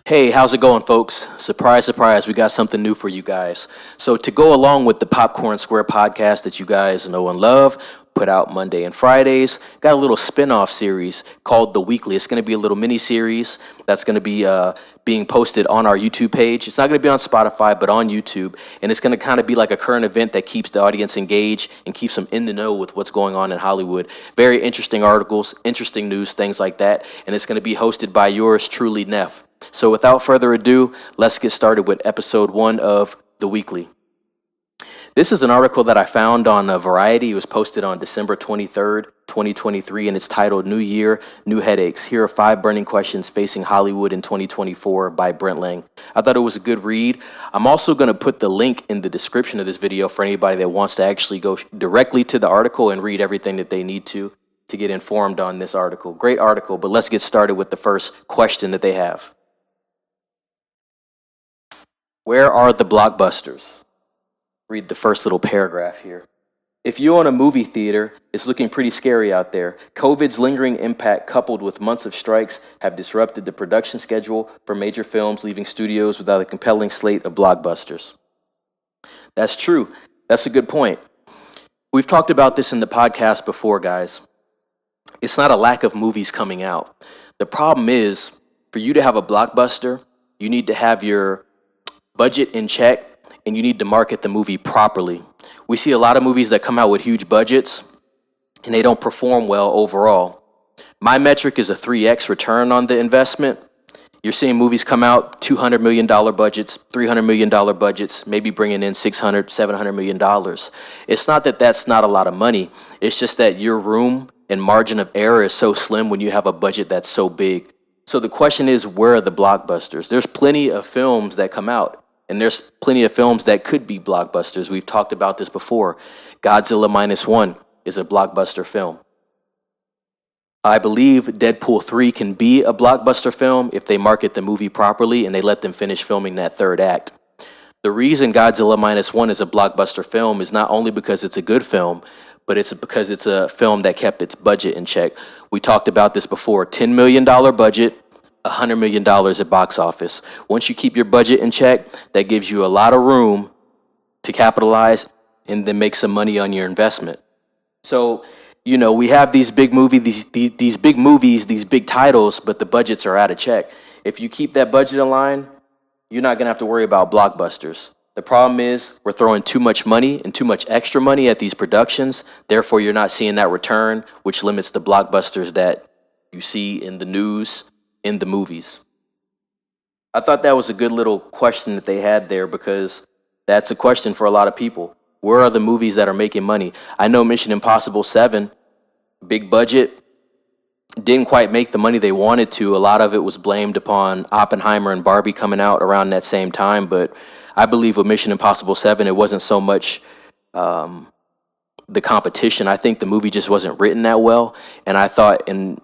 Hey, how's it going, folks? Surprise, surprise, we got something new for you guys. So, to go along with the Popcorn Square podcast that you guys know and love, put out Monday and Fridays, got a little spin off series called The Weekly. It's going to be a little mini series that's going to be being posted on our YouTube page. It's not going to be on Spotify, but on YouTube. And it's going to kind of be like a current event that keeps the audience engaged and keeps them in the know with what's going on in Hollywood. Very interesting articles, interesting news, things like that. And it's going to be hosted by yours truly, Neff. So without further ado, let's get started with episode 1 of The Weekly. This is an article that I found on Variety. It was posted on December 23rd, 2023, and it's titled New Year, New Headaches. Here are 5 burning questions facing Hollywood in 2024 by Brent Lang. I thought it was a good read. I'm also going to put the link in the description of this video for anybody that wants to actually go directly to the article and read everything that they need to get informed on this article. Great article, but let's get started with the first question that they have. Where are the blockbusters? Read the first little paragraph here. If you own a movie theater, it's looking pretty scary out there. COVID's lingering impact coupled with months of strikes have disrupted the production schedule for major films, leaving studios without a compelling slate of blockbusters. That's true. That's a good point. We've talked about this in the podcast before, guys. It's not a lack of movies coming out. The problem is, for you to have a blockbuster, you need to have your budget in check, and you need to market the movie properly. We see a lot of movies that come out with huge budgets, and they don't perform well overall. My metric is a 3x return on the investment. You're seeing movies come out, $200 million budgets, $300 million budgets, maybe bringing in $600, $700 million. It's not that that's not a lot of money. It's just that your room and margin of error is so slim when you have a budget that's so big. So the question is, where are the blockbusters? There's plenty of films that come out. And there's plenty of films that could be blockbusters. We've talked about this before. Godzilla Minus One is a blockbuster film. I believe Deadpool 3 can be a blockbuster film if they market the movie properly and they let them finish filming that third act. The reason Godzilla Minus One is a blockbuster film is not only because it's a good film, but it's because it's a film that kept its budget in check. We talked about this before. $10 million budget. $100 million at box office. Once you keep your budget in check, that gives you a lot of room to capitalize and then make some money on your investment. So, we have these big movies, these big movies, these big titles, but the budgets are out of check. If you keep that budget in line, you're not going to have to worry about blockbusters. The problem is we're throwing too much money and too much extra money at these productions. Therefore, you're not seeing that return, which limits the blockbusters that you see in the news, in the movies. I thought that was a good little question that they had there because that's a question for a lot of people. Where are the movies that are making money? I know Mission Impossible 7, big budget, didn't quite make the money they wanted to. A lot of it was blamed upon Oppenheimer and Barbie coming out around that same time, but I believe with Mission Impossible 7, it wasn't so much the competition. I think the movie just wasn't written that well, and I thought in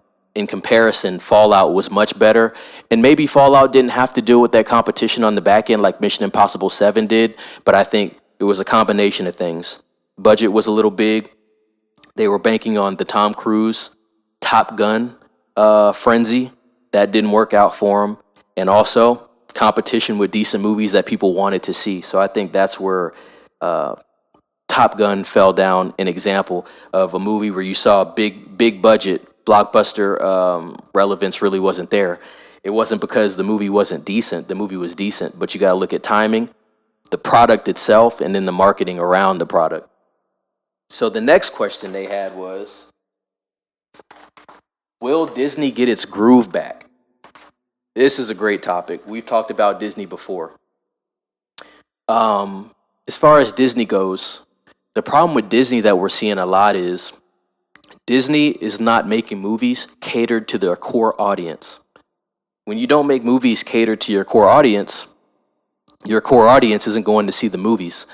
comparison, Fallout was much better. And maybe Fallout didn't have to deal with that competition on the back end like Mission Impossible 7 did, but I think it was a combination of things. Budget was a little big. They were banking on the Tom Cruise, Top Gun frenzy. That didn't work out for them. And also competition with decent movies that people wanted to see. So I think that's where Top Gun fell down an example of a movie where you saw a big budget. Blockbuster relevance really wasn't there. It wasn't because the movie wasn't decent. The movie was decent, but you got to look at timing, the product itself, and then the marketing around the product. So the next question they had was, will Disney get its groove back? This is a great topic. We've talked about Disney before. As far as Disney goes, the problem with Disney that we're seeing a lot is Disney is not making movies catered to their core audience. When you don't make movies catered to your core audience isn't going to see the movies.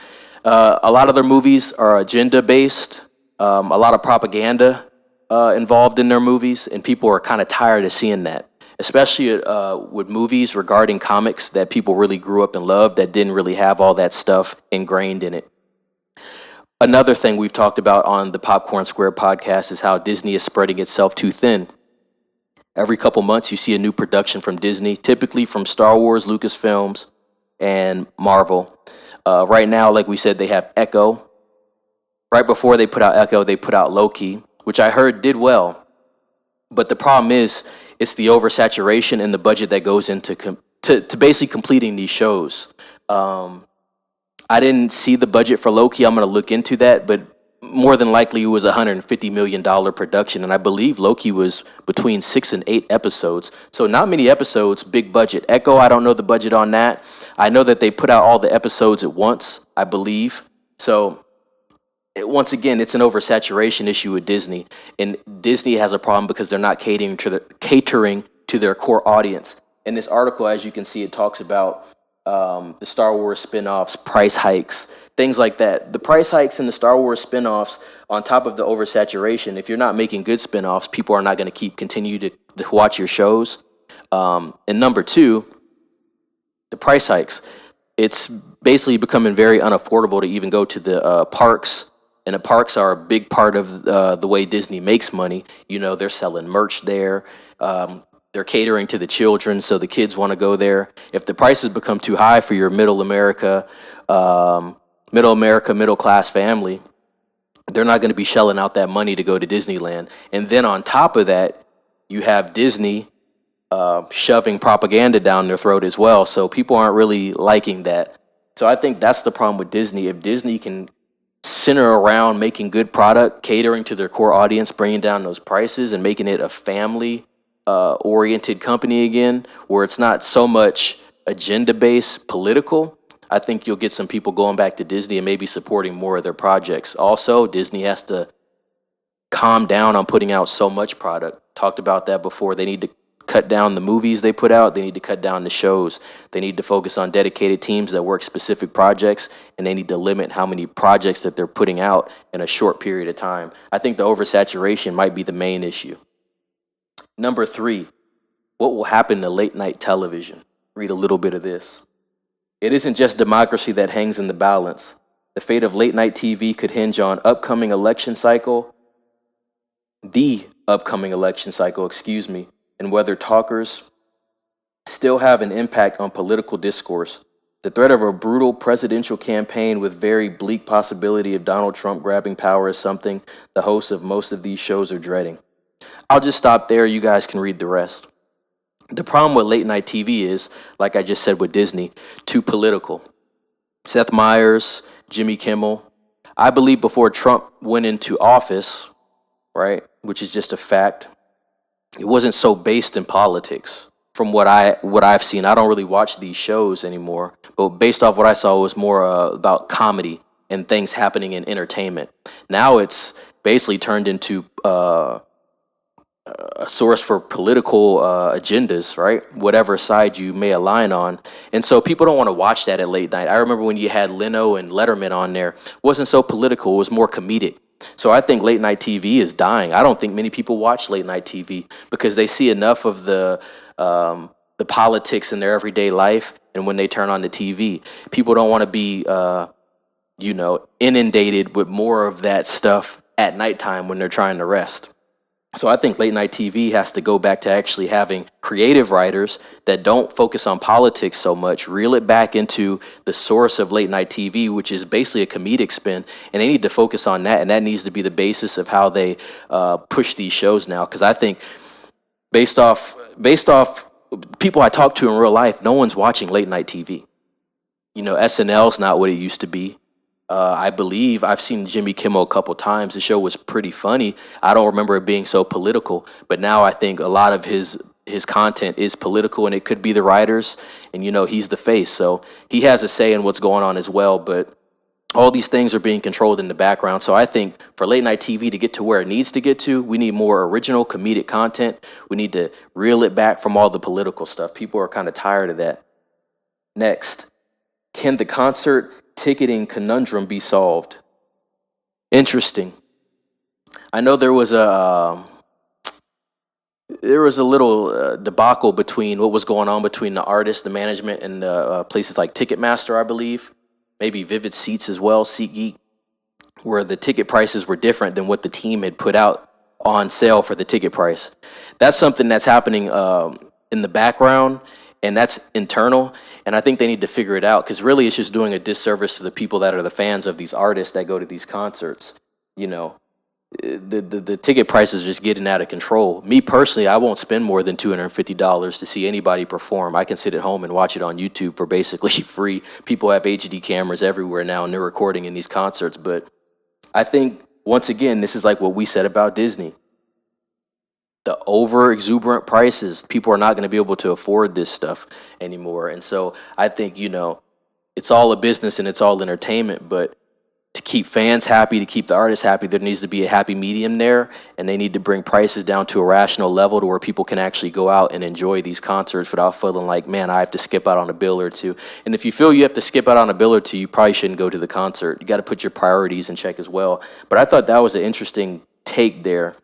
A lot of their movies are agenda-based, a lot of propaganda involved in their movies, and people are kind of tired of seeing that, especially with movies regarding comics that people really grew up and loved that didn't really have all that stuff ingrained in it. Another thing we've talked about on the Popcorn Square podcast is how Disney is spreading itself too thin. Every couple months, you see a new production from Disney, typically from Star Wars, Lucasfilms, and Marvel. Right now, like we said, they have Echo. Right before they put out Echo, they put out Loki, which I heard did well. But the problem is, it's the oversaturation and the budget that goes into to basically completing these shows. I didn't see the budget for Loki. I'm going to look into that, but more than likely it was a $150 million production, and I believe Loki was between 6 and 8 episodes. So not many episodes, big budget. Echo, I don't know the budget on that. I know that they put out all the episodes at once, I believe. So once again, it's an oversaturation issue with Disney, and Disney has a problem because they're not catering to their core audience. In this article, as you can see, it talks about the Star Wars spinoffs, price hikes, things like that. The price hikes in the Star Wars spinoffs, on top of the oversaturation, if you're not making good spinoffs, people are not going to continue to watch your shows. And number two, the price hikes. It's basically becoming very unaffordable to even go to the parks. And the parks are a big part of the way Disney makes money. You know, they're selling merch there. They're catering to the children, so the kids want to go there. If the prices become too high for your middle class family, they're not going to be shelling out that money to go to Disneyland. And then on top of that, you have Disney shoving propaganda down their throat as well. So people aren't really liking that. So I think that's the problem with Disney. If Disney can center around making good product, catering to their core audience, bringing down those prices and making it a family oriented company again, where it's not so much agenda based political, I think you'll get some people going back to Disney and maybe supporting more of their projects. Also, Disney has to calm down on putting out so much product. Talked about that before. They need to cut down the movies they put out. They need to cut down the shows. They need to focus on dedicated teams that work specific projects, and they need to limit how many projects that they're putting out in a short period of time. I think the oversaturation might be the main issue. Number 3, what will happen to late night television? Read a little bit of this. It isn't just democracy that hangs in the balance. The fate of late night TV could hinge on the upcoming election cycle, and whether talkers still have an impact on political discourse. The threat of a brutal presidential campaign with very bleak possibility of Donald Trump grabbing power is something the hosts of most of these shows are dreading. I'll just stop there. You guys can read the rest. The problem with late night TV is, like I just said with Disney, too political. Seth Meyers, Jimmy Kimmel. I believe before Trump went into office, right, which is just a fact, it wasn't so based in politics. From what I've seen, I don't really watch these shows anymore, but based off what I saw, it was more about comedy and things happening in entertainment. Now it's basically turned into a source for political agendas, right? Whatever side you may align on. And so people don't want to watch that at late night. I remember when you had Leno and Letterman on there, it wasn't so political, it was more comedic. So I think late night TV is dying. I don't think many people watch late night TV because they see enough of the politics in their everyday life, and when they turn on the TV, people don't want to be inundated with more of that stuff at nighttime when they're trying to rest. So I think late night TV has to go back to actually having creative writers that don't focus on politics so much, reel it back into the source of late night TV, which is basically a comedic spin, and they need to focus on that, and that needs to be the basis of how they push these shows now. Because I think based off people I talk to in real life, no one's watching late night TV. You know, SNL's not what it used to be. I believe I've seen Jimmy Kimmel a couple times. The show was pretty funny. I don't remember it being so political, but now I think a lot of his content is political, and it could be the writers, and he's the face, so he has a say in what's going on as well. But all these things are being controlled in the background. So I think for late night TV to get to where it needs to get to, we need more original comedic content. We need to reel it back from all the political stuff. People are kind of tired of that. Next, can the concert ticketing conundrum be solved? Interesting. I know there was a little debacle between what was going on between the artist, the management, and places like Ticketmaster, I believe, maybe Vivid Seats as well, SeatGeek, where the ticket prices were different than what the team had put out on sale for the ticket price. That's something that's happening in the background, and that's internal. And I think they need to figure it out, because really it's just doing a disservice to the people that are the fans of these artists that go to these concerts. You know, the ticket prices are just getting out of control. Me personally, I won't spend more than $250 to see anybody perform. I can sit at home and watch it on YouTube for basically free. People have HD cameras everywhere now, and they're recording in these concerts. But I think, once again, this is like what we said about Disney. The over exuberant prices, people are not going to be able to afford this stuff anymore. And so I think, you know, it's all a business and it's all entertainment, but to keep fans happy, to keep the artists happy, there needs to be a happy medium there, and they need to bring prices down to a rational level to where people can actually go out and enjoy these concerts without feeling like, man, I have to skip out on a bill or two. And if you feel you have to skip out on a bill or two, you probably shouldn't go to the concert. You got to put your priorities in check as well. But I thought that was an interesting take there.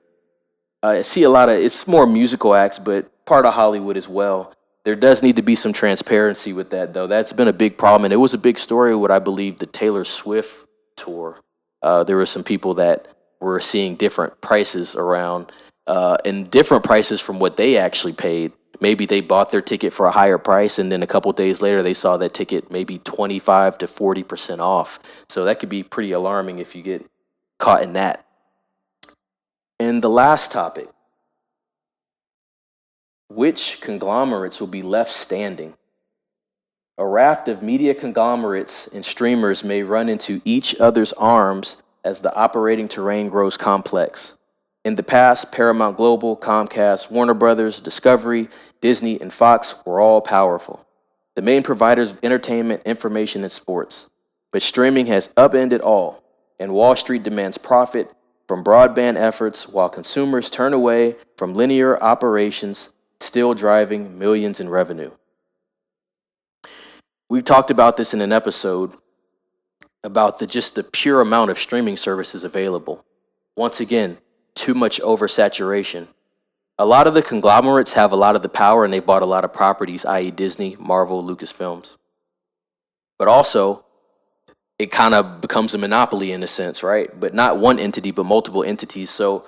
I see a lot of, it's more musical acts, but part of Hollywood as well. There does need to be some transparency with that, though. That's been a big problem, and it was a big story with, I believe, the Taylor Swift tour. There were some people that were seeing different prices around, and different prices from what they actually paid. Maybe they bought their ticket for a higher price, and then a couple days later they saw that ticket maybe 25 to 40% off. So that could be pretty alarming if you get caught in that. And the last topic: which conglomerates will be left standing? A raft of media conglomerates and streamers may run into each other's arms as the operating terrain grows complex. In the past, Paramount Global, Comcast, Warner Brothers, Discovery, Disney, and Fox were all powerful, the main providers of entertainment, information, and sports. But streaming has upended all, and Wall Street demands profit from broadband efforts while consumers turn away from linear operations, still driving millions in revenue. We've talked about this in an episode about just the pure amount of streaming services available. Once again, too much oversaturation. A lot of the conglomerates have a lot of the power, and they bought a lot of properties, i.e. Disney, Marvel, Lucasfilms. But also, it kind of becomes a monopoly in a sense, right? But not one entity, but multiple entities. So,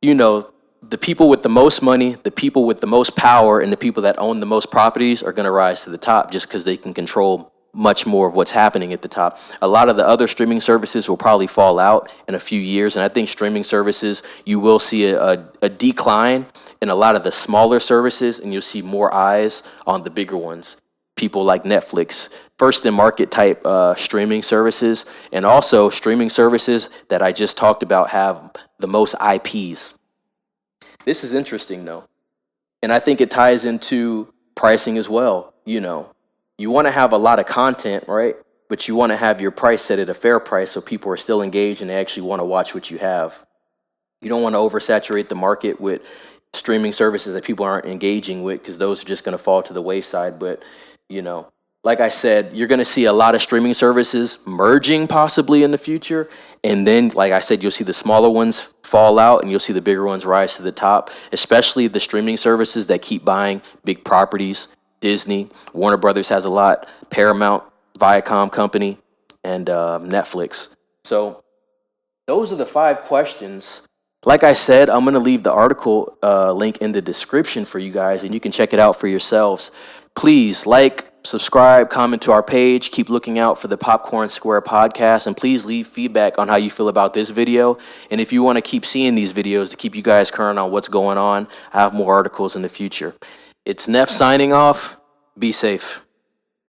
you know, the people with the most money, the people with the most power, and the people that own the most properties are going to rise to the top just because they can control much more of what's happening at the top. A lot of the other streaming services will probably fall out in a few years, and I think streaming services, you will see a decline in a lot of the smaller services, and you'll see more eyes on the bigger ones. People like Netflix, first in market type streaming services, and also streaming services that I just talked about have the most IPs. This is interesting, though, and I think it ties into pricing as well. You know, you want to have a lot of content, right? But you want to have your price set at a fair price so people are still engaged and they actually want to watch what you have. You don't want to oversaturate the market with streaming services that people aren't engaging with, because those are just going to fall to the wayside. But, you know, like I said, you're going to see a lot of streaming services merging possibly in the future. And then, like I said, you'll see the smaller ones fall out and you'll see the bigger ones rise to the top, especially the streaming services that keep buying big properties. Disney, Warner Brothers has a lot, Paramount, Viacom Company, and Netflix. So those are the 5 questions. Like I said, I'm going to leave the article link in the description for you guys, and you can check it out for yourselves. Please like, subscribe, comment to our page. Keep looking out for the Popcorn Square podcast, and please leave feedback on how you feel about this video. And if you want to keep seeing these videos to keep you guys current on what's going on, I have more articles in the future. It's Neff signing off. Be safe.